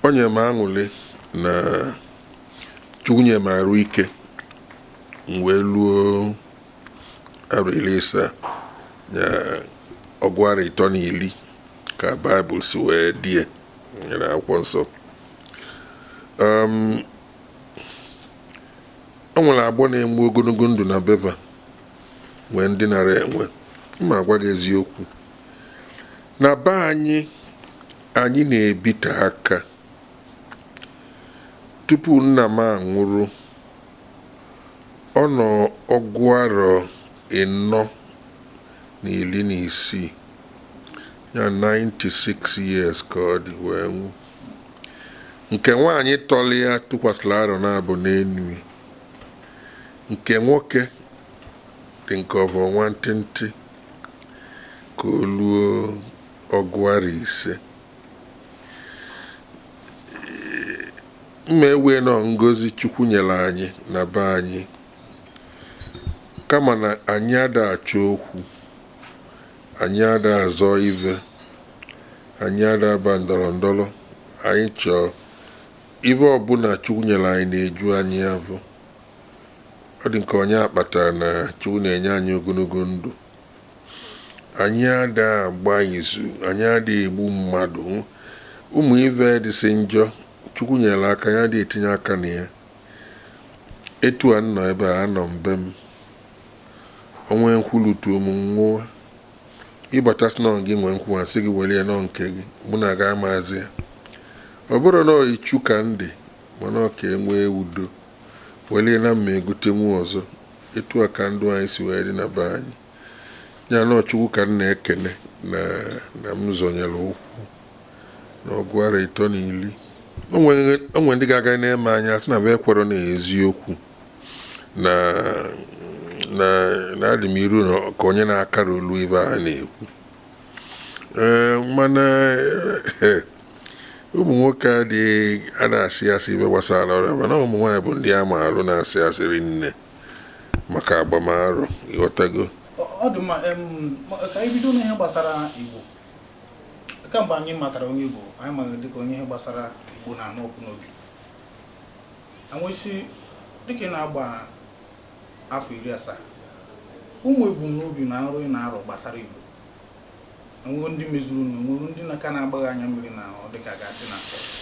onye ma aṅụle na chunye ma arụ ike wee luo arụ iri ise na ọgwara ịtọ na iri ka Baịbụl si wee die nyere akwụkwọ nsọ. O nwere agbọ na-enwe ogologo ndụ na beba nwee ndị nara enwe. Mma agwa gị eziokwu na be anyị na-ebite aka tupu nna m anwụrụ. Ọ nọ ọgụ arọ 416 ya 96 years ka ọ dị wee nwụ. Nke nwaanyị tọrọ ya tụkwasịrị arọ na-abụ n'enu, nke nwoke dị nke ọbụ nwantịntị ka o luo ọgụ arọ 5. Mma ewe nọ ngozi Chukwu nyere anyị na be anyị, kama na anyị ada achọ okwu, anyị ada azọ ive, anyị ada aba ndọrọ ndọrọ. Anyị chọọ ive ọbụla Chukwu nyere anyị na-eju anyị afọ. Ọ dị nke onye akpatara na Chukwu na-enye anyị ogologo ndụ. Anyị ada agba izu, anyị ada egbu mmadụ. Ụmụ ive dịsị njọ Chukwu nyere aka ya dị etinye aka na ya. Etu a nọ ebe a nọ mbe m, onwe nkwulutu ụmụ nwụọ ịbatasị nọ gị nwee nkwu asị gị were ya nọ nke gị, mụ na aga maazị ya. Ọ bụrụ na ichu ka ndị mana ọ ka enwee udo were na mma egote nwu ọzọ. Etu a ka ndụ anyị si wee dị na be anyị. Ya na Chukwu ka m na-ekene na m zọnyere ụkwụ na ọgụ arọ 3 na 10. O nwere ndị ga-aga na-eme anya sị na be ekwere na eziokwu na adị m iru ka onye na-akara olu ebe a na-ekwu. Mana ụmụ nwoke a na-asị asị ibe gbasara ọrịa, mana ụmụ nwaanyị bụ ndị ama alụ na-asị asịrị nne maka agbamarụ. Ịghọtago? Ọ dị mma. Ka anyị bido n'ihe gbasara Igbo. Kamgbe anyị matara onye Igbo, anyị maara dịka onye ihe gbasara Igbo na-anụ ọkụ n'obi. Anwụsị dịka ị na-agba afọ 70, ụmụ ebumnobi na nrọ ị na-arọ gbasara Igbo. Enwere ndị mezuru na enwere ndị na-aka na-agbaghị anya mmiri na ọ dịka gasị na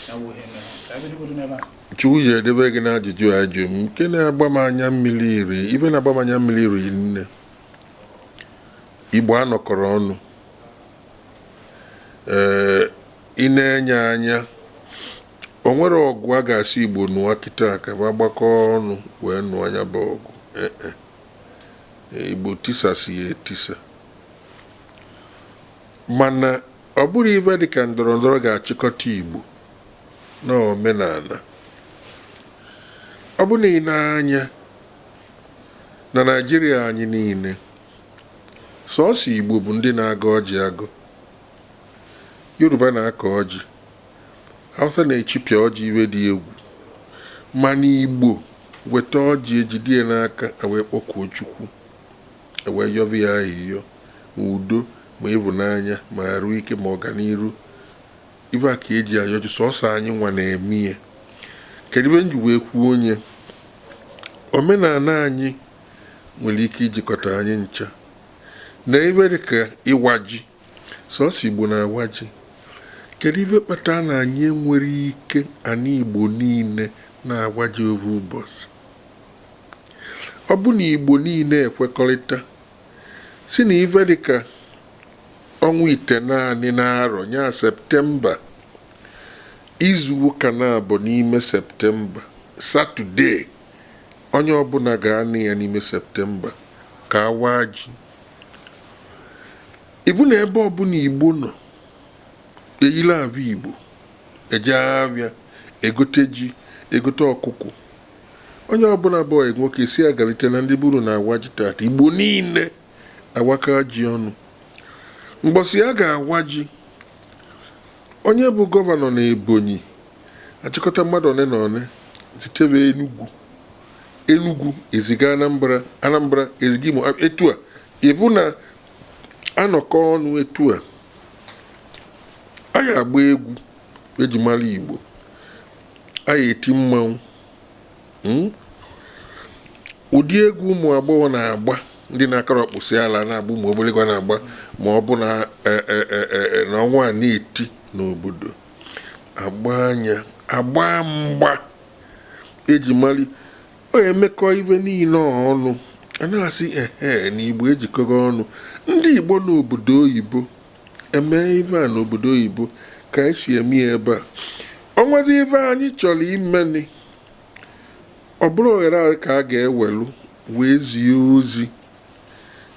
ya bụ ihe mere. Ka anyị bidogodo n'ebe a. Chukwu ji edebe gị n'ajụjụ ajụ m nke na-agba m anya mmiri iri. Ibe na-agba m anya mmiri iri nne. Igbo anọkọrọ ọnụ. Ị na-enye anya o nwere ọgụ a ga-asị Igbo nụọ kịta ka ba gbakọ ọnụ wee nụọ anya bụ ọgụ. Igbo tisasi ya etisa. Mana ọ bụrụ ife dịka ndọrọ ndọrọ ga-achịkọta Igbo na omenala. Ọ bụ na ị na-anya na Naịjirịa anyị niile, sọọsọ Igbo bụ ndị na-agọ ọjị agụ. Yoruba na-akọ ọjị, Hausa na-echipịa ọjị iwe dị egwu. Mana Igbo weta ọjị ejidie n'aka wee kpọkuo Chukwu, wee yọọ ya ahịhịọ ma udo ma ịhụnanya ma arụ ike ma ọganiru. Ife a ka eji ayọjụ sọọsọ anyị nwa na-eme ya. Kedu ife nji wee kwuo onye omenala anyị nwere ike ijikọta anyị ncha na ife dịka ịwa ji. Sọọsọ Igbo na-awa ji. Kedu ife kpatara na anyị enwere ike ana Igbo niile na-awa ji ovu ụbọchị? Ọ bụ na Igbo niile ekwekọrịta si na ife dịka ọnwa ite naanị na-arọ nya Septemba, izu ụka na-abụ n'ime Septemba, Satọde, onye ọbụla ga-anị ya n'ime Septemba ka awa ji. Ibu na ebe ọbụla Igbo nọ, eyile abụ Igbo, eje abịa, egote ji, egote ọkụkọ. Onye ọbụla bụ nwoke si agalite na ndị buru na awa ji tata. Igbo niile awaka ji ọnụ. Mgbọsị a ga-awa ji, onye bụ gọvanọ na Ebonyi achịkọta mmadụ one na one zitebe Enugu eziga Anambra eziga Imo. Etu a ịbụ na anọkọ ọnụ etu a, anyị agba egwu eji mara Igbo anyị eti mmanwụ ụdị egwu ụmụ agbọghọ na-agba ndị na-akọrọ ọkpụsị ala na-agba ụmụ obeligwa na-agba ma ọ bụ na ọnwa a na-eti n'obodo agba anya agba mgba eji mali ọ emekọ ibe niile ọnụ a na-asị na Igbo ejikọrọ ọnụ ndị Igbo n'obodo oyibo eme ibe a n'obodo oyibo ka anyị si eme ya ebe a ọnwazi ibe anyị chọrọ imeni ọ bụrụ ohere ahụ ka a ga-ewelu wee zie ozi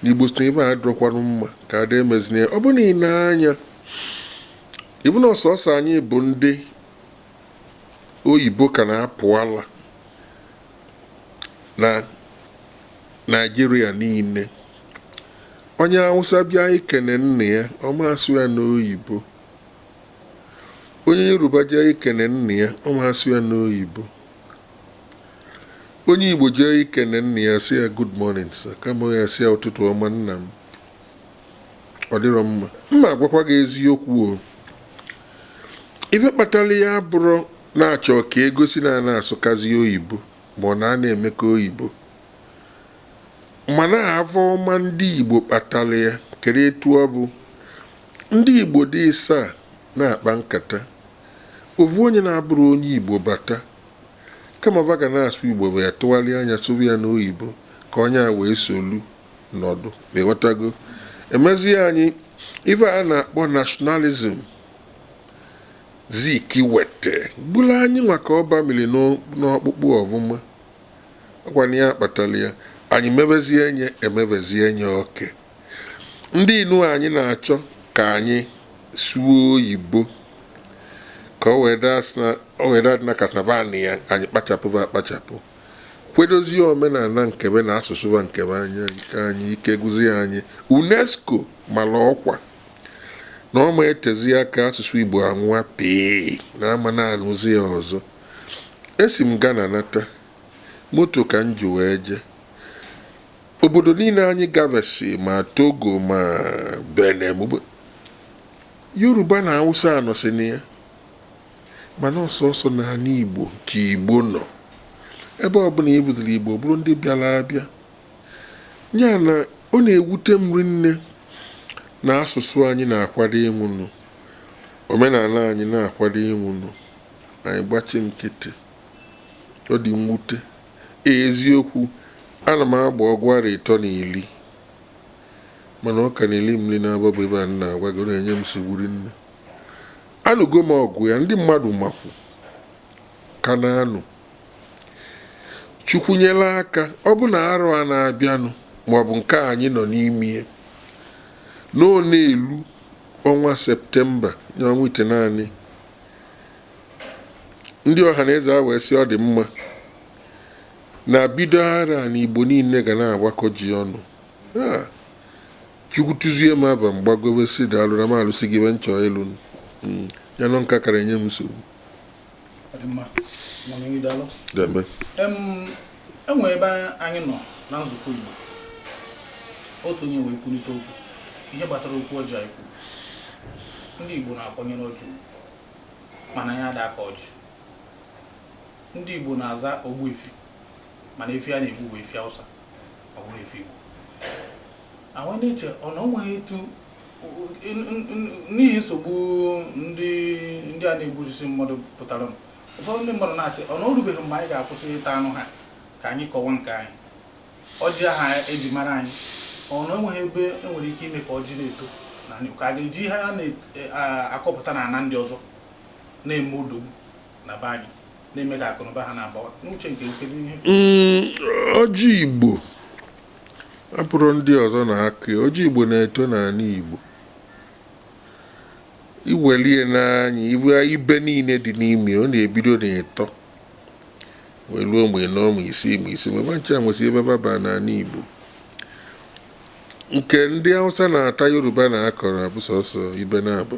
n'Igbo si na ibe a dọkwanụ mma ka a dị emezina ya ọ bụ na ị na-anya ibu na ọsọsọ anyị bụ ndị oyibo ka na-apụ ala na Naịjirịa niile onye Hausa bịa ikene nna ya ọ masụ ya n'oyibo onye Yoruba jee ikene nna ya ọ masụ ya n'oyibo onye Igbo jee ikene nna ya sị ya good morning sir kama ya sị ya ụtụtụ ọma nna m ọ dịrọ mma agwakwa gị eziokwu o ife kpatara ya bụrụ na-achọ ka egosi na-asụkazi oyibo ma ọ na-eme ka oyibo mana avọ ọma ndị Igbo kpatara ya kere etu ọ bụ ndị Igbo dị ịsaa na-akpa nkata ovu onye na-abụrụ onye Igbo bata kama vaga na-asụ Igbo bụ ya tụgharịa anya sụrụ ya n'oyibo ka onye a wee solu nọdụ ewetago emezie anyị ife a na-akpọ nationalism Zik wete gburu anyị maka ọba mmiri n'ọkpụkpụ ọvụma ọkwana ya kpatara ya anyị mebezie enye emebezie enye oke ndị inu anyị na-achọ ka anyị suo oyibo ka o wee na kasnavani ya anyị kpachapụ kwedozie omenala nkebe na asụsụ nkebe anyị ike gụzie anyị UNESCO mara ọkwa na ọma etezi aka asụsụ Igbo anwụa pee na ama na-anụzi ya ọzọ esi m Ghana nata moto ka m ji wee jee obodo niile anyị gavesi ma Togo ma Benin Yoruba na Hausa anọsị na ya mana ọsọsọ n'ala Igbo ka Igbo nọ ebe ọbụla ebuziri Igbo bụrụ ndị bịara abịa ya na ọ na-ewute m rinne na asụsụ anyị na-akwado ịnwụnụ omenala anyị na-akwado ịnwụnụ anyị gbachi nkịtị ọ dị mwute eziokwu ana m agba ọgwụ ara 3 mana ọ ka na-eli mmiri na-agbabụ ebe a na-agwa gị na-enye m nsogbu nne anụgo m ọgụ ya ndị mmadụ makwu ka na-anụ Chukwu nyela aka ọ bụ na arọ a na-abịanụ maọbụ nke anyị nọ n'ime n'elu ọnwa Septemba ọnwa itenaanị ndị ọha na eze a wee sị ọ dị mma na bido ara na Igbo niile ga na-agbakọ ji ọnụ Chukwu tụzie m aba mgbagobe si daalụ na m alụsị gị ebe nchọ elu ya nọ nka kara enye m nsogbu enwe ebe anyị nọ na nzukọ Igbo otu onye wee kwurịta okwu ihe gbasara okwu ọjị anyị kwuru ndị Igbo na-akwanyere ọjị mana ya ada aka ọjị ndị Igbo na-aza ogbu efi mana efi a na-egbu bụ efi Hausa ọ bụghị efi Igbo àwọn na-eche ọ na onweghị etu n'ihi nsogbu ndị a na-egbujisi mmadụ pụtara ụfọdụ ndị mmadụ na-asị ọ na o rubeghị mgbe anyị ga-akwụsị ịta anụ ha ka anyị kọwa nke anyị ọjị ha eji mara anyị ọ na enweghị ebe enwere ike ime ka ọjị na-eto na ka a ga-eji ihe a na-akọpụta na ana ndị ọzọ na-eme odogwu na be anyị na-eme ka akụnụba ha na-abawa n'uche nke okedo ihe ọjị Igbo apụrụ ndị ọzọ na-akụ ọjị Igbo na-eto n'ala Igbo iwelie n'anya ibe niile dị n'ime ọ na-ebido n'ịtọ wee ruo mgbe nọ ma isi mgbe ncha nwesị ebe baba n'ala Igbo nke ndị Hausa na-ata Yoruba na-akọrọ abụ sọsọ ibe na-abụ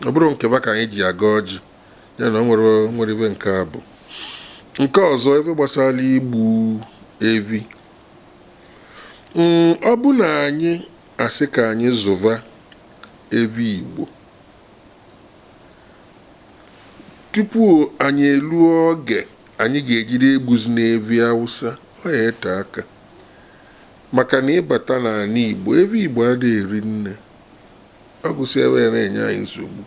ọ bụrụ nke ka anyị ji aga ọjị ya na ọ nwere ebe nke abụ nke ọzọ ebe gbasara igbu evi ọ bụ na anyị asị ka anyị zụva evi Igbo tupu anyị eluo oge anyị ga-ejide egbuzi n'evi Hausa ọ ya ete aka maka na ịbata n'ala Igbo evi Igbo adịghị eri nne ọ gụsị ebe na-enye anyị nsogbu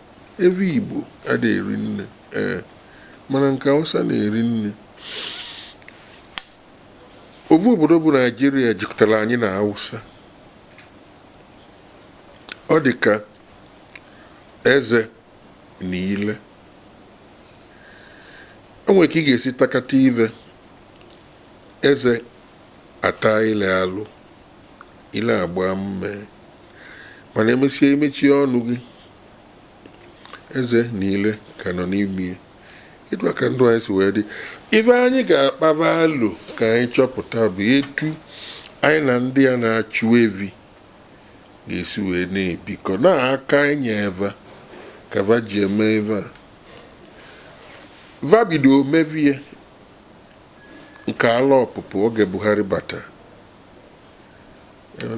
evi Igbo adịghị eri nne mana nke Hausa na-eri nne ovu obodo bụ Naijiria jikọtara anyị na Hausa ọ dị ka eze na ile o nwere ka ị ga-esi takata ive eze ata ile alụ ile agba mme mana emesịa emechi ọnụ gị eze na ile ka nọ n'ime ịdụ aka ndụ anyị si wee dị ife anyị ga-akpaba alụ ka anyị chọpụta bụ etu anyị na ndị a na-achụ evi ga-esi wee na-ebikọ na-aka enye eva ka va ji eme eve a va bido mevie nke ala ọpụpụ oge Buhari bata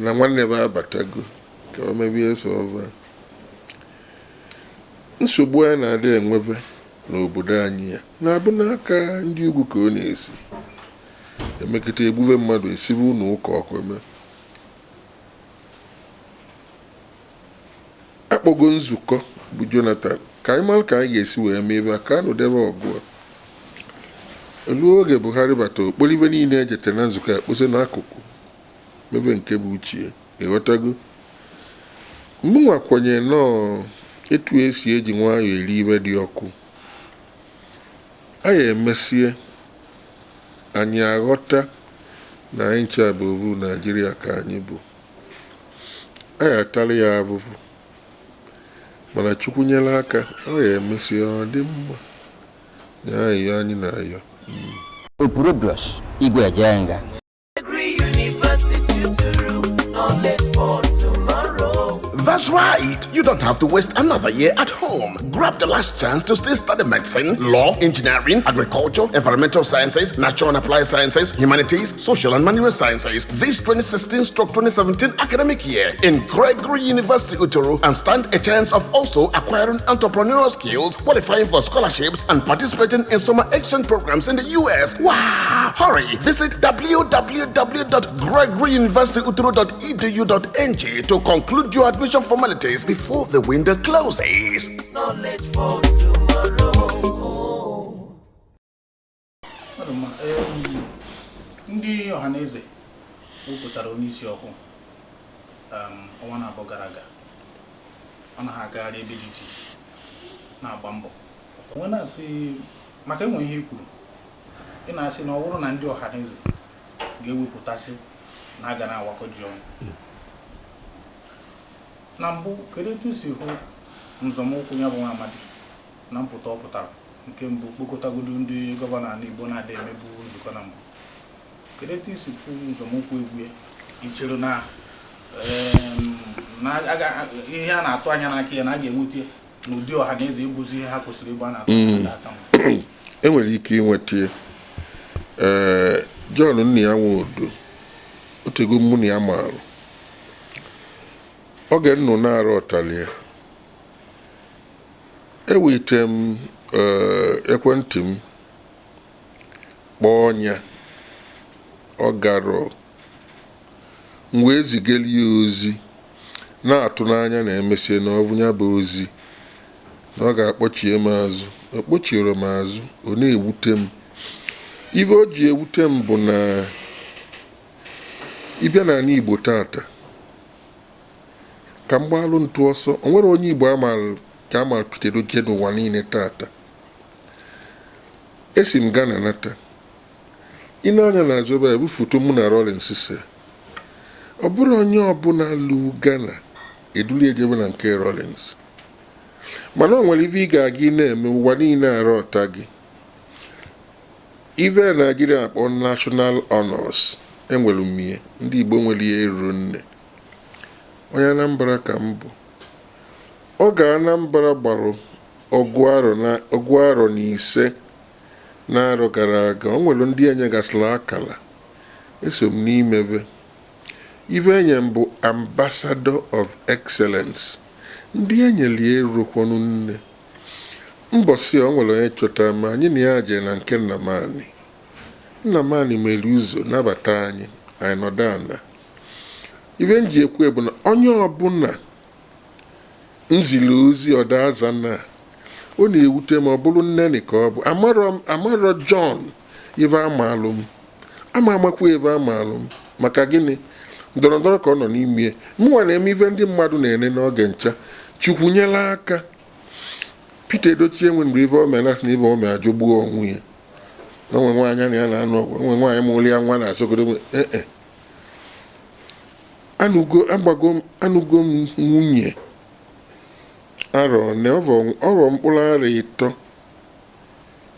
na nwanne va abatago ka o mebie so ova nsogbu anyị na-adị enweve n'obodo anyị ya na-abụ n'aka ndị ugwu ka ọ na-esi emekịta egbuve mmadụ esibe ụlọ ụka ọkụ eme akpọgo nzukọ bụ Jonathan ka anyị mara ka anyị ga-esi wee mee ebe a ka anụ debe ọgụ a elu oge Buhari bata okporive niile ejete na nzukọ ya kpose n'akụkụ mebe nke bụ uchie ịghọtago mgbe nwa kwenye nọọ etu esi eji nwayọọ eri ibe dị ọkụ anyị emesie anyị aghọta na anyị ncha bụ ovu Naijiria ka anyị bụ anyị atala ya abụvụ mana Chukwu nyere aka ọ ya emesie ọ dị mma ya ayọ anyị na ayọ Opurobios Igwe Ejenga. That's right. You don't have to waste another year at home. Grab the last chance to still study medicine, law, engineering, agriculture, environmental sciences, natural and applied sciences, humanities, social and manual sciences this 2016-2017 academic year in Gregory University Uturu and stand a chance of also acquiring entrepreneurial skills, qualifying for scholarships, and participating in summer exchange programs in the US. Wow! Hurry! Visit www.gregoryuniversityuturu.edu.ng to conclude your admission formalities before the window closes. Knowledge for tomorrow. Ndị ọhaneze wepụtara onye isi ọhụụ ọnwa na-abụ gara aga ọ na-agagharị ebe dị iche iche na-agba mbọ onwe na-asị maka enwe ihe kwuru ị na-asị na ọ bụrụ na ndị ọhaneze ga-ewepụtasị na aga na-awakọ ji ọnụ na mbụ kedu etu si hụ nzọmụkwụ ya bụ nwa amadi na mpụta ọ pụtara nke mbụ kpokọtagodo ndị gọvanọ ala Igbo na-adị emebu nzukọ na mbụ kedu etu isi fụ nzọmụkwụ egwu ya ichere na ihe a na-atụ anya n'aka ya na a ga-enweta n'ụdị ọha na eze ịbụzi ihe ha kwesịrị ebe a na-atụ aka enwere ike inweta John nna ya nwe odo otego mụ na ya marụ oge nnụ na-arụ ọtalie ewete m ekwentị m kpọọ ọnya ọ garọ m wee zigeli ya ozi na-atụ n'anya na emesie na ọbụnya bụ ozi na ọ ga-akpọchie m azụ ọ kpọchiere m azụ ọ na-ewute m ife o ji ewute m bụ na ịbịa n'ala Igbo tata ka m gbalụ ntụ ọsọ o nwere onye Igbo ka amal Peter Oke n'ụwa niile tata esi m Ghana nata ị na-anya n'azụ ebe a bụ foto mụ na Rollins se ọ bụrụ onye ọbụla lụ Ghana eduli ejebe na nke Rollins mana o nwere ife ị ga-aga na-eme ụwa niile arụ ọta gị ife Nigeria akpọ National Honors enwere mmie ndị Igbo nwere ihe ruru nne onye Anambra ka m bụ ọ ga-Anambra gbara ọgụ arọ na ise na-arọ gara aga o nwere ndị enye gasịrị akala eso m n'imebe ife enye m bụ Ambassador of Excellence ndị enyeli erukwanu nne mbọsị o nwere onye chọta ma anyị na ya jee na nke Nnamani mere ụzọ nabata anyị nọdụ ana. Ibe nji ekwu bụ na onye ọbụla nzili ozi ọdaza na ọ na-ewute ma ọ bụrụ nneni ka ọ bụ amarọ John ive amalụ m amakwa ive amalụ m maka gịnị ndọrọndọrọ ka ọ nọ n'ime mụnwa na-eme ive ndị mmadụ na-ene n'oge ncha Chukwu nyela aka Peter Edochie nwe mgbe ive ome na-asị na ive ome ajọgbuo onwe ya na onwe nwaanyị na ya na-anụ ọgwụ onwe nwaanyị mụrụ ya nwa na-asọgodo anụgo m nwunye arọ na ọrọ mkpụrụ ara 3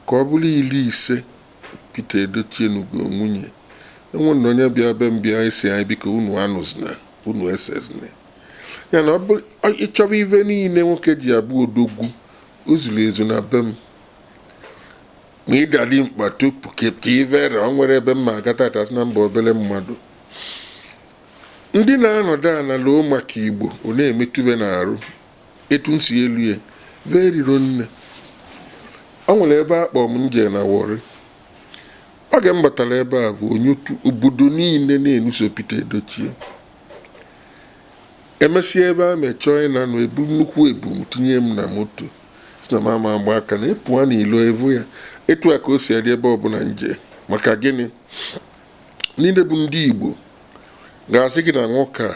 ka ọ bụrụ 15 Peter Edochie nugo nwunye enwe na onye bịa be mbịa isi anyị biko unu anụzina unu esezina ya na ịchọba ive niile nwoke ji abụ odogwu ozuru ezu na be m ma ịdali mkpa tupu ka ivere o nwere ebe mma agata atasị na mba obele mmadụ ndị na-anọdụ ana loo maka Igbo ọ na-emetụve n'arụ etu nsi elu ya veriro nne o nwere ebe akpọ m nje na Warri oge m batara ebe a bụ onye obodo niile na-enuso Peter Edochie emesịa ebe a mechọọ na nọ ebu nnukwu ebu tinye m na moto si na mama agba aka na ịpụa n'ilo evu ya etu a ka o si adị ebe ọbụla nje maka gịnị niile bụ ndị Igbo ga-asị gị na nwoke a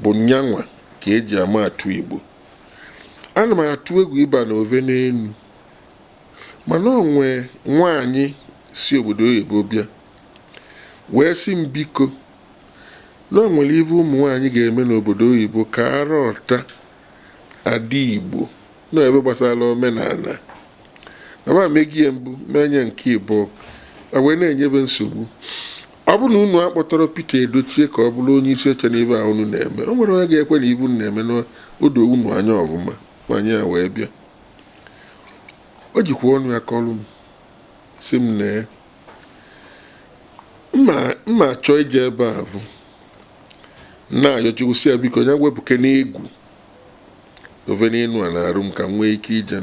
bụ nyanwa ka eji ama atụ Igbo ana m atụ egwu ịba na ove n'elu mana onwe nwaanyị si obodo oyibo bịa wee sị m biko na o nwere ive ụmụ nwaanyị ga-eme n'obodo oyibo ka ara ọta adị Igbo na ebe gbasara omenala na ma megie mbụ menye nke ịbụọ wee na-enyebe nsogbu ọ bụ na unu akpọtọrọ Peter Edochie ka ọ bụrụ onye isi oche n'ive a unu na-eme o nwere onye ga-ekwe na ivu na-eme n'odo unu anya ọvụma ma anyị a wee bịa o jikwa ọnụ ya kọlụ m si m na mma chọọ ije ebe a bụ na-ayọ Chukwu si ya biko onye wepụke n'egwu ove n'elu a na-arụ m ka m nwee ike ije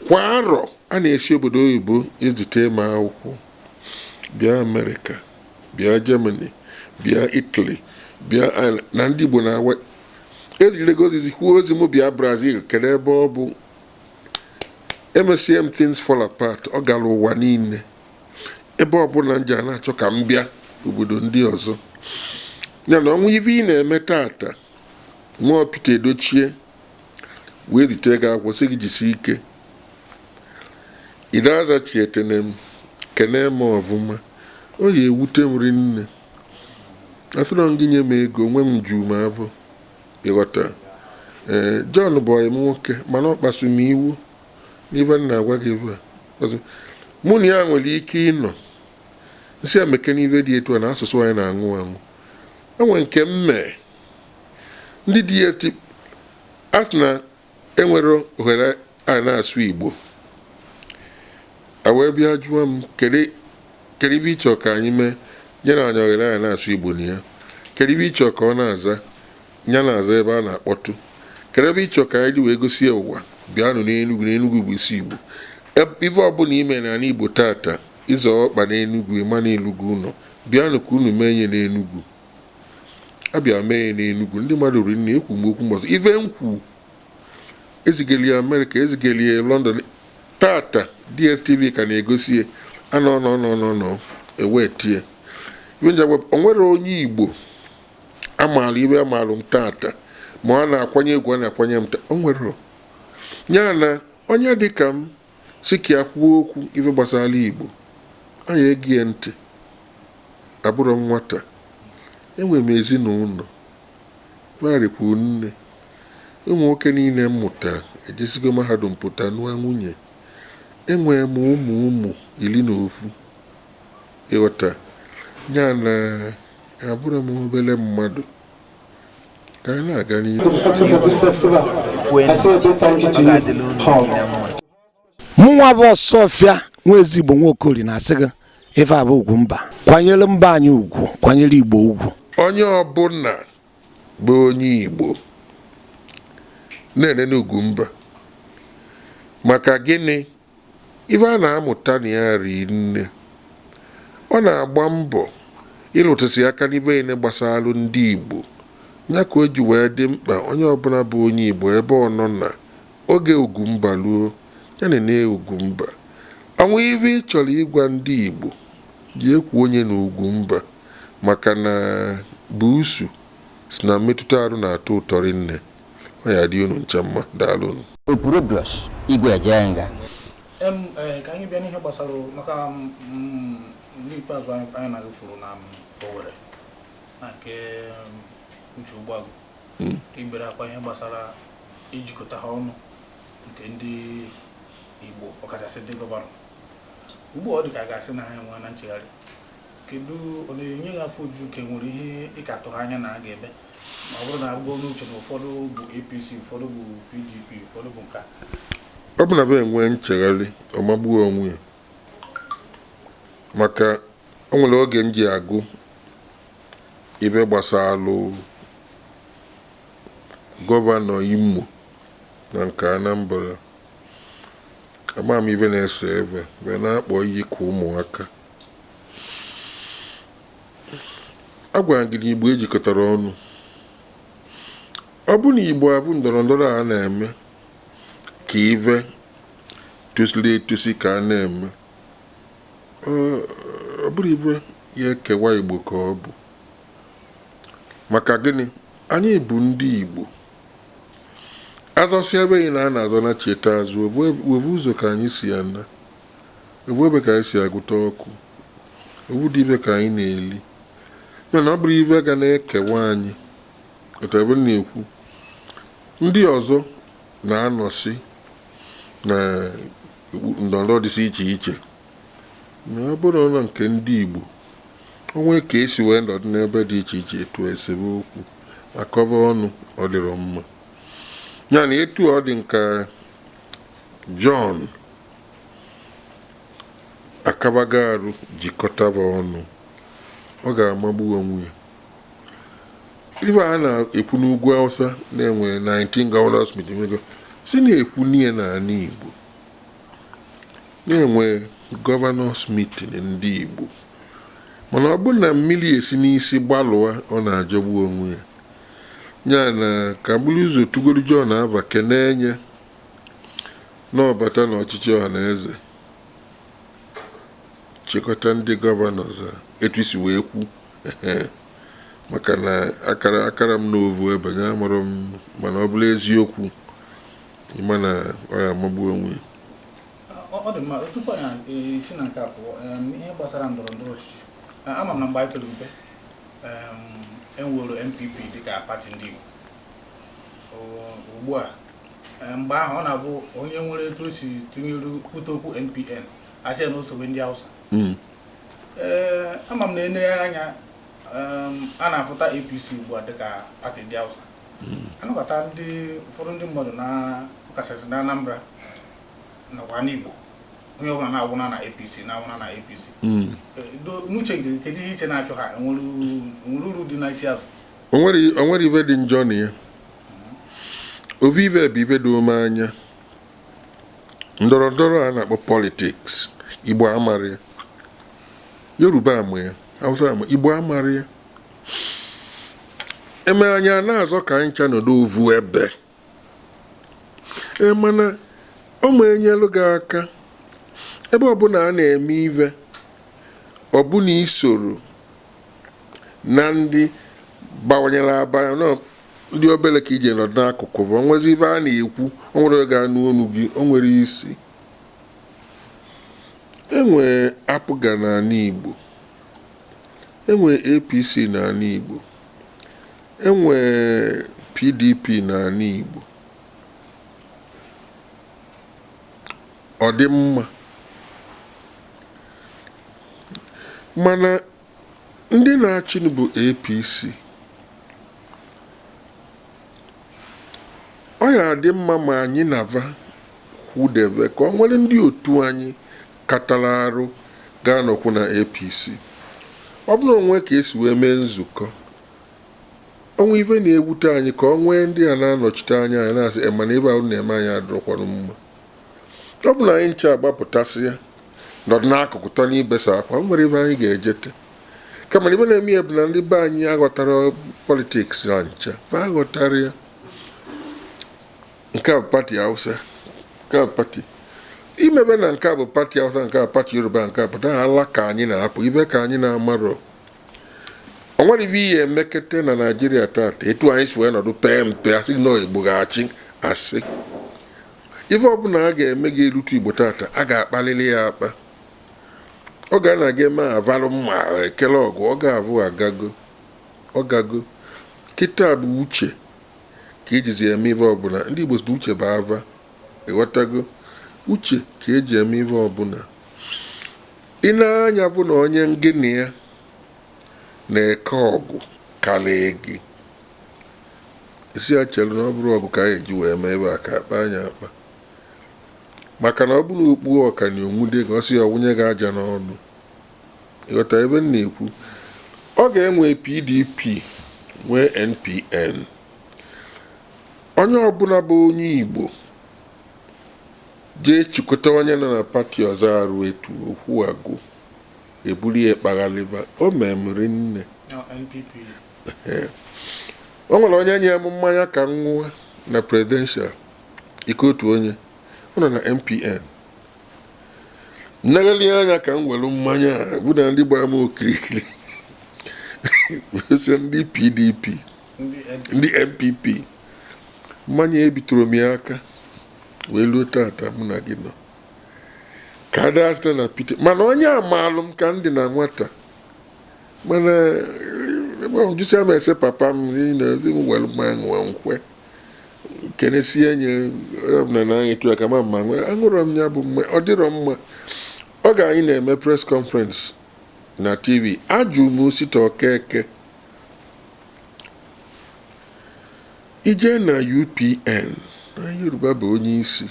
kwa arọ a na-esi obodo oyibo ezite m akwụkwọ bịa Amerịka bịa Germany bịa Italy bịa Ireland na ndị Igbo na ejilegozizi kwuo ozi m bịa Brazil kedu ebe ọ bụ emesịa m things fall apart ọ gara ụwa niile ebe ọbụla nje a na-achọ ka m bịa obodo ndị ọzọ ya na ọnwa ive ị na-eme tata nwa Peter Edochie wee rite gị akwụkwọ sị gị jisi ike ịdazachi etene m kene m ọvụma o ya ewute m rinne afọrọ gị nye m ego onwe m ju m afọ ịghọta John bụ ọyị m nwoke mana ọ kpasu m iwu n'ive m na-agwa gị ebe a mụ na ya nwere ike ịnọ nsị ameke n'ive dị etu a na asụsụ anyị na-aṅụ aṅụ enwe nke m mee ndị DST asị na enwere ohere a na-asụ Igbo wee bịa jụọ m kedu ibe ịchọ ka anyị mee nye na anya ohere a na-asụ Igbo na ya kedu ibe ịchọ ka ọ na-aza nya na-aza ebe a na-akpọtụ kedu ebe ịchọ ka anyị wee gosi ya ụwa bịanụ n'Enugwu bụ isi Igbo ibe ọbụla ime na Igbo tata ịzọ ọkpa n'Enugwu ịma n'Enugwu ụlọ bịanụ ka unu mee nye n'Enugwu abịa mee n'Enugwu ndị mmadụ riri na ekwu m okwu mbọsị ive nkwu ezigeli ya Amerịka ezigeli ya London tata DSTV ka na-egosi anọ ewetie iwe njagwa onwere onye Igbo amaala iwe amaalụ m tata ma a na-akwanye egwu a na-akwanye m onwere ya na onye dịka m si ka ya kwuo okwu ife gbasara Igbo anyị egie ntị abụrụ m nwata enwe m ezinụlọ marịkwu nne ụmụ nwoke niile mmụta ejesigo mahadum pụta nụọ nwunye enwere m ụmụ 11 ịghọta ya na abụrụ m obere mmadụ ka anyị na-aga n'ihu mụnwa bụ Ọsọfịa nwa Ezigbo Nwaokori na-asị gị ife abụ ugwu mba kwanyere mba anyị ugwu kwanyere Igbo ugwu onye ọbụla bụ onye Igbo na-ene n'ugwu mba maka gịnị ife a na-amụta na ya ri nne ọ na-agba mbọ ịlụtụsị aka n'ife ine gbasara ndị Igbo ya ka o ji wee dị mkpa onye ọbụla bụ onye Igbo ebe ọ nọ na oge Ugwumba luo ya na Ugwumba ọnwa ife ị chọrọ ịgwa ndị Igbo ji ekwu onye na Ugwumba maka na buusu si na mmetụta arụ na-atọ ụtọrị nne ọ ya dị unu ncha mma daalụ Opurobios Igwe Ejenga. Ka anyị bịa n'ihe gbasara maka n'ikpeazụ anyị na-agafuru na Owerri na nke Uche Ogbuagụ ibere akwa ihe gbasara ijikọta ha ọnụ nke ndị Igbo ọkachasị ndị gọvanọ ugbu ọ dị ka a ga-asị na ha enwe na nchegharị kedu ọ na-enye gị afọ ojuju ka nwere ihe ị ka tụrụ anya na a ga-ebe ma ọ bụrụ na agụgụ n'uche na ụfọdụ bụ APC ụfọdụ bụ PDP ụfọdụ bụ nka ọ bụ na be enwe nchegharị ọmagbuo onwe ya maka o nwere oge m ji agụ ibe gbasalụ gọvanọ Imo na nke Anambra ama m ibe na-ese ebe wee na-akpọ iyi ka ụmụaka agwara gị na Igbo ejikọtara ọnụ ọ bụ na Igbo abụ ndọrọ ndọrọ a na-eme ka ive tụsịrị etụsị ka a na-eme ọ bụrụ ive ya ekewa Igbo ka ọ bụ maka gịnị anyị bụ ndị Igbo azọsi ebe anyị na-azọ na cheta azụ webu ụzọ ka anyị si ya na webu ebe ka anyị si agụta ọkụ webu dị ibe ka anyị na-eli mana ọ bụrụ ive ga na-ekewa anyị otu ebe na-ekwu ndị ọzọ na-anọsi na ndọrọndọrọ dịsị iche iche na ọ bụrụ na nke ndị Igbo onwe ka esi wee nọdụ n'ebe dị iche iche etu esemokwu akọva ọnụ ọ dịrọ mma ya na etu ọ dị nka John Akabagaru jikọtava ọnụ ọ ga-amagbu onwe ya ife a na-ekwu n'ugwu Hausa na-enwe 19 governors meeting si na-ekwu n'ihe n'ala Igbo na-enwe governors meeting ndị Igbo mana ọ bụ na mmiri esi n'isi gbalụa ọ na-ajọgbu onwe ya ya na ka bụrụ ụzọ tugolu John Ava kenenye n'ọbata n'ọchịchị ọha na eze chịkọta ndị gọvanọs etu isi wee kwu maka na akara m n'ovu ebe ya mụrụ m mana ọ bụla eziokwu ịma na ọ ya amagbu onwe ọ dị mma tupu anyị esi na nke abụọ ihe gbasara ndọrọ ndọrọ ọchịchị ama m na mgbe anyị toro mpe enwere NPP dịka pati ndị Igbo ugbu a mgbe ahụ ọ na-abụ onye nwere etu o si tụnyere kwute okwu NPN asị na osobe ndị Hausa ama m na enye anya a na-afụta APC ugbu a dịka pati ndị Hausa anọkọta ụfọdụ ndị mmadụ na ọkachasị na Anambra nakwa n'Igbo onye ọbụla na-agwụna na APC na-agwụna na APC n'uche nke kedu ihe iche na-achọ ha enwere uru dị na isi azụ o nwere ife dị njọ na ya ofu ife bụ ife dị ome anya ndọrọ ndọrọ a na-akpọ politiks Igbo amara ya Yoruba ama ya Hausa ama Igbo amara ya eme anya na-azọ ka anyị cha nọdụ ovu ebe mana ọ ma enyelu gị aka ebe ọbụla a na-eme ive ọbụna isoro na ndị bawanyere abanya ndị obere ka ije nọdụ n'akụkụ bụ onwezi ife a na-ekwu o nwere ga anụ onu gị o nwere isi enwe apụga n'ala Igbo enwe APC n'ala Igbo enwe PDP n'ala Igbo ọ dị mma mana ndị na-achị bụ APC ọ ya adị mma ma anyị na-ava kwudebe ka ọ nwere ndị otu anyị katara arụ ga-anọkwu na APC ọ bụrụ onwe ka esi wee mee nzukọ onwe ife na-ewute anyị ka ọ nwee ndị a na-anọchite anya anyị na-asị mana ebe ahụ na-eme anyị adọrọkwanụ mma ọ bụ na anyị ncha agbapụtasị ya nọdụ n'akụkụ tọ n'ibesa akwa o nwere ebe anyị ga-ejete kama ibe na-eme ya bụ na ndị be anyị aghọtara politiks na ncha ma aghọtara ya nke a bụ pati Hausa nke a bụ pati imebe na nke a bụ pati Hausa nke a bụ pati Yoruba nke a pụta ala ka anyị na-apụ ibe ka anyị na-amarọ o nwere ibe ihe emekete na Naijiria tata etu anyị si wee nọdụ pee mpe asị na Igbo ga-achị asị ife ọbụla a ga-eme ga-erutu Igbo tata a ga-akpalili ya akpa ọ ga na-aga eme avalụ mma ekele ọgụ ọ ga-abụ ọgago kịta bụ uche ka ejizi eme ife ọbụla ndị Igbo si uche bụ ava ịghọtago uche ka eji eme ife ọbụla ị na-anya bụ na onye ngịnị ya na-eke ọgụ karịa gị isi ya chere na ọ bụrụ ọgụ ka a eji wee mee ebe a ka akpa anya akpa maka na ọ bụrụ okpu ọka na onwude gị ọsị ọwụnye gị aja n'ọnụ ịghọta ebe m na-ekwu ọ ga-enwe PDP nwee NPN onye ọbụla bụ onye Igbo jee chịkọta onye nọ na pati ọzọ arụ etu okwu agụ ebuli ya kpaghaliba o memiri nne o nwere onye nye m mmanya ka m ṅụwa na presidential ike otu onye ọ nọ na MPN nnegheli anya ka m welu mmanya a bụ na ndị gbara m okirikiri ose ndị PDP ndị MPP mmanya ebitoro m ya aka wee luo tata mụ na gị nọ ka ada site na Peter mana onye amaalụ m ka ndị na nwata mana jụsị ama ese papa m na-ezi m welu mmanya nwa nkwe kenesi enye na anyị tụọ aka ma mma nwe aṅụrọ m ya bụ mgbe ọ dịrọ mma ọ ga anyị na-eme press conference na TV ajụ m Osita Okeke ije na UPN onye Yoruba bụ onye isi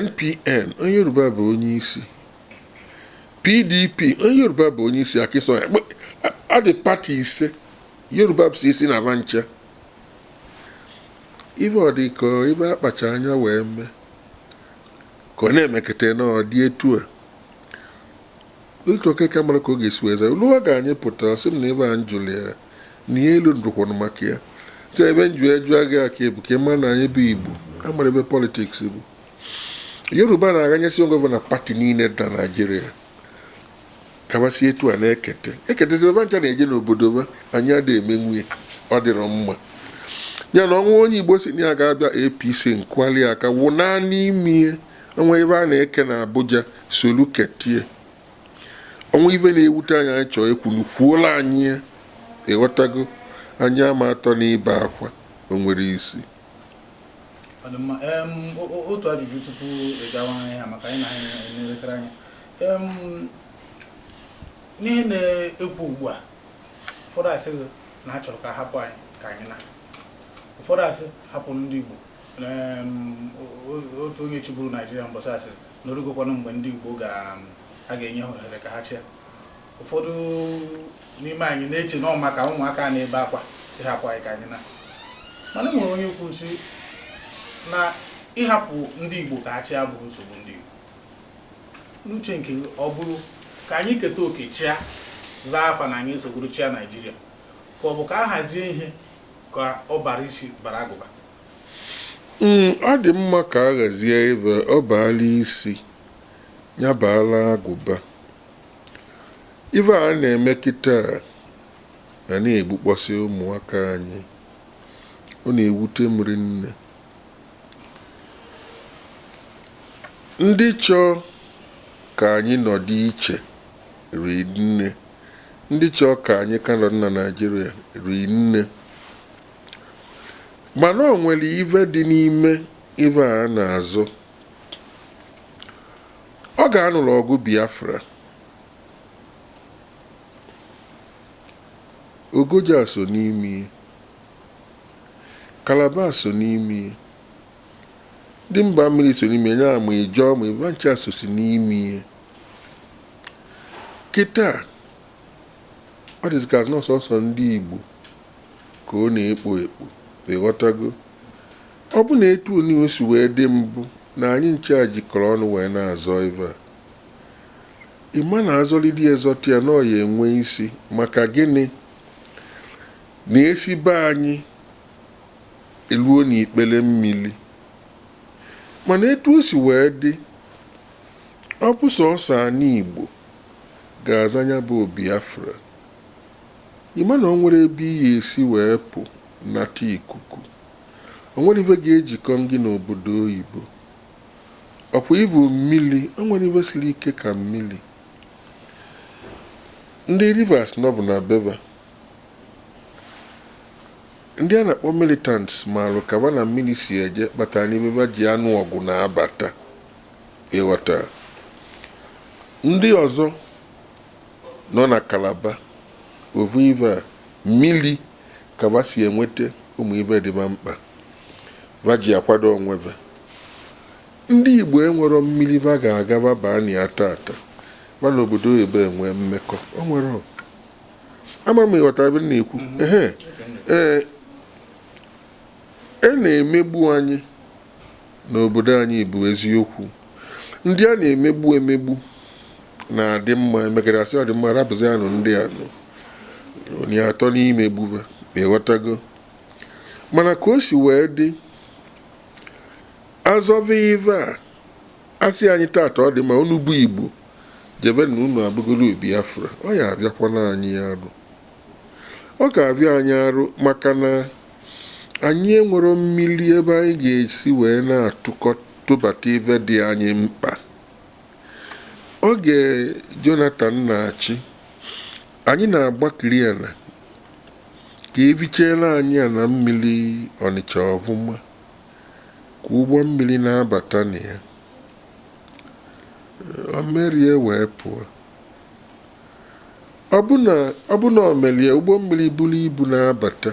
NPN onye Yoruba bụ onye isi PDP onye Yoruba bụ onye isi Akiso adị pati ise Yoruba bụ isi na vancha ibe ọ dị ka ibe akpacha anya wee mee ka ọ na-emekete na ọ dị etu a Osita Okeke mara ka ọ ga-esi wee zaa lụọ ga anyị pụta sị m na ebe a njụli ya na ihe elu ndụkwanụ maka ya sị ebe nju eju aga aka ebu ka ịma na anyị bụ Igbo amara ebe politiks bụ Yoruba na-aganyesi onwe na pati niile na Naijiria kabasi etu a na-eketeziri vancha na-eje n'obodo ba anyị adị emenwu ya ọ dịrọ mma ya na ọnwa onye Igbo si na ya ga-abịa APC nkwali aka wụ naanị ime ọnwa ebe a na-eke na Abuja solu ketie ọnwa ibe na-ewute anyị anyị chọọ ekwunu kwuola anyị ya ịghọtago anyị ama atọ n'ibe akwa o nwere isi otu ajụjụ tupu ịgawa ya maka anyị na-elekere anya n'ihe na-ekwu ugbu a ụfọdụ asị na achọrọ ka hapụ anyị ka anyị na ụfọdụ asị hapụ ndị Igbo otu onye chịburu Naijiria mbọsị asị na origokwanụ mgbe ndị Igbo a ga-enye ha ohere ka ha chịa ụfọdụ n'ime anyị na-eche na maka ụmụaka na-ebe akwa si hapụ anyị ka anyị na mana nwere onye kwuru si na ịhapụ ndị Igbo ka ha chịa abụghị nsogbu ndị Igbo n'uche nke ọ bụrụ ka anyị keta oke chịa zaa afa na anyị esogburu chịa Naijiria ka ọ bụ ka a hazie ihe ka ọ bara isi bara agụba ọ dị mma ka a ghazie ebe ọ baala isi ya baala agụba ife a na-eme kịta a na-egbukpọsị ụmụaka anyị ọ na-ewute mmiri nne ndị chọọ ka anyị nọdụ iche ri nne ndị chọọ ka anyị ka nọdụ na Naịjirịa ri nne mana o nwere ife dị n'ime ife a na-azụ ọ ga-anụrụ ọgụ Biafra Ogoja so n'ime Calabar so n'ime ndị mba mmiri so n'ime ya ma Ijọọ ma Ivancha so si n'ime kịta ọ dịzị ka sọsọ ndị Igbo ka ọ na-ekpo ekpo ịghọtago ọ bụ na etu onye o si wee dị mbụ na anyị nche jikọrọ ọnụ wee na-azọ ive a. Ịma na azọlidi ezọta ya na ọ ya enwe isi maka gịnị na-esi be anyị eluo n'ikpele mmiri, mana etu o si wee dị ọ bụ sọsọ anyị Igbo ga-azanya bụ Biafra. Ịma na o nwere ebe iyi esi wee pụ nata ikuku, o nwere ife ga-ejikọ gị n'obodo oyibo, ọkwa ivu mmiri, o nwere ife siri ike ka mmiri. Ndị Rivers Nọvụ na Beva, ndị a na-akpọ militants marụ kaba na mmiri si eje kpatara n'ime ba ji anụ ọgụ na-abata ịghọta. Ndị ọzọ nọ na Kalaba ovu ive a mmiri kaba si enweta ụmụ ibe dịba mkpa va ji akwado onwebe. Ndị Igbo enwero mmiri va ga-agaba baa na ya tata va n'obodo oyibo enwe mmekọ, o nwere ama m ịghọta ebe na-ekwu. Na-emegbu anyị n'obodo anyị bụ eziokwu. Ndị a na-emegbu na-adị mma, emegarasị ọ dị mma rapụzi anụ ndị anụ onye atọ n'imegbuba ịghọtago. Mana ka o si wee dị azọva ive a asị anyị tata ọ dị ma unu bụ Igbo jebe na unu abụgolo Biafra, ọ ya abịakwana anyị arụ, ọ ga-abịa anyị arụ maka na anyị enwero mmiri ebe anyị ga-esi wee na-atụbata ive dị anyị mkpa. Oge Jonathan na-achị anyị na-agbakiri ala ka evichela anyị na mmiri Ọnịcha ọfụma ka ụgbọ mmiri na-abata na ya o merie wee pụọ. Ọ bụ na o merie ụgbọ mmiri buru ibu na-abata,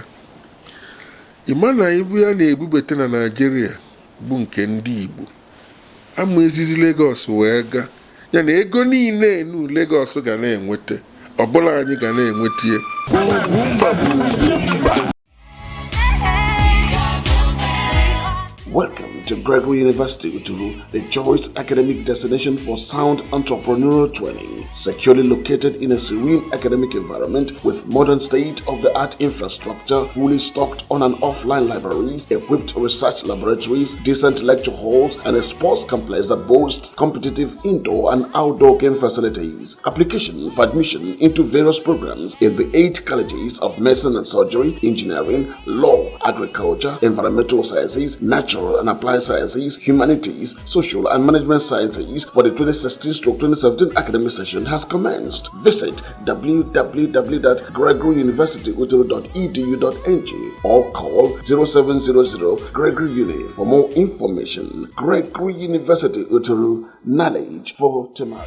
ịma na ibu ya na-ebubata na Naịjirịa bụ nke ndị Igbo ama ezizi Lagos wee ga ya na ego niile enu Lagos ga na-enweta ọbụla anyị ga na-enweta ya. Welcome to Gregory University Uturu, the choice academic destination for sound entrepreneurial training, securely located in a serene academic environment with modern state-of-the-art infrastructure, fully stocked on and offline libraries, equipped research laboratories, decent lecture halls, and a sports complex that boasts competitive indoor and outdoor game facilities. Application for admission into various programs in the 8 colleges of medicine and surgery, engineering, law, agriculture, environmental sciences, natural and applied sciences, humanities, social and management sciences for the 2016-2017 academic session has commenced. Visit www.gregoryuniversityuturu.edu.ng or call 0700 Gregory Uni for more information. Gregory University Uturu, knowledge for tomorrow.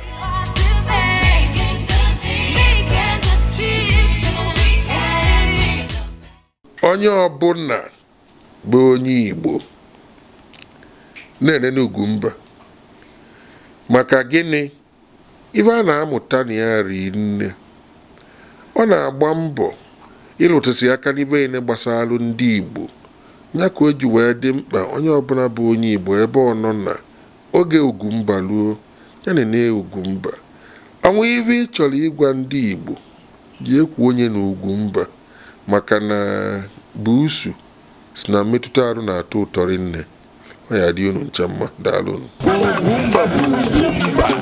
Onye ọbụla bụ onye Igbo na-ene n'Ugwumba maka gịnị ife a na-amụta na ya ri nne. Ọ na-agba mbọ ịlụtụsị aka n'ife ene gbasara ndị Igbo ya ka o ji wee dị mkpa onye ọbụla bụ onye Igbo ebe ọ nọ na oge Ugwumba luo ya na Ugwumba. Ọnwa ife ị chọrọ ịgwa ndị Igbo ji ekwu onye na Ugwumba maka na buusu si na mmetụta arụ na-atọ ụtọ rinne. Ọ ya dị unu ncha mma, daalụ unu.